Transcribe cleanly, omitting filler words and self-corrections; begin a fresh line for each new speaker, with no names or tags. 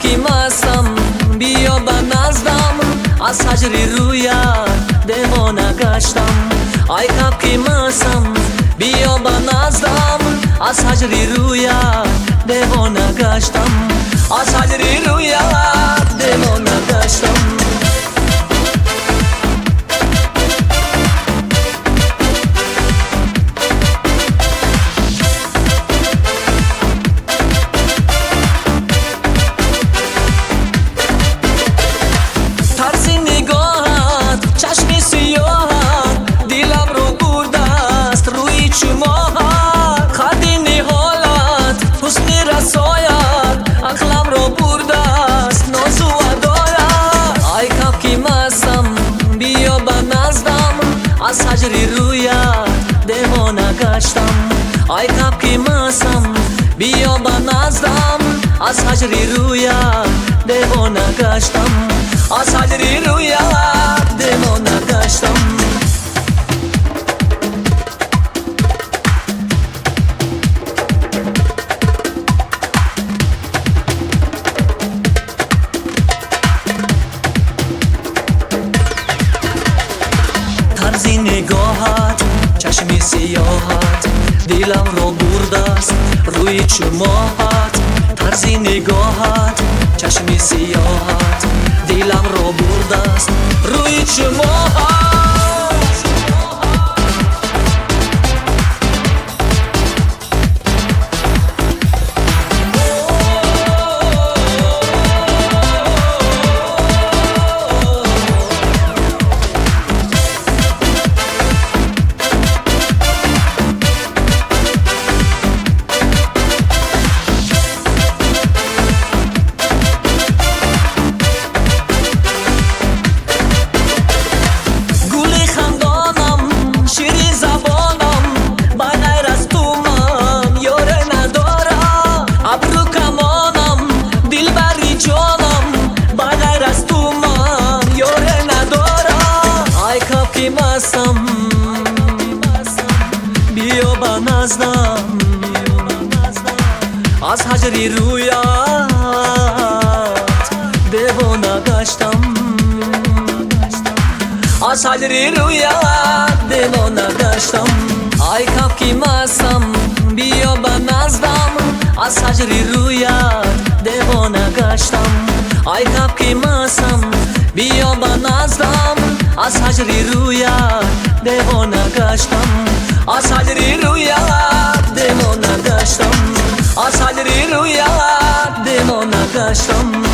که مستم بیا به نزدم، از هجری رویت دیوانه گشتم. ای کب که مستم بیا به نزدم، از هجری رویت دیوانه گشتم. از هجری رویت دیوانه گشتم. از هجری رویت دیوانه گشتم. ای کب که مستم بیا به نزدم، از هجری رویت دیوانه گشتم. از هجری رویت دیوانه گشتم. طرز نگاهت چشم سیاهت دلم را برده است روی چشمات. طرز نگاهت چشم سیاهت دلم را برده است روی چشمات. مستم بیا به نزدم، از هجری رویت دیوانه گشتم. از هجری رویت دیوانه گشتم. ای کب که مستم بیا به نزدم، از هجری رویت دیوانه گشتم. ای کب که مستم بیا به نزدم، از هجری رویت دیوانه گشتم. از هجری رویت دیوانه گشتم. از هجری رویت دیوانه گشتم.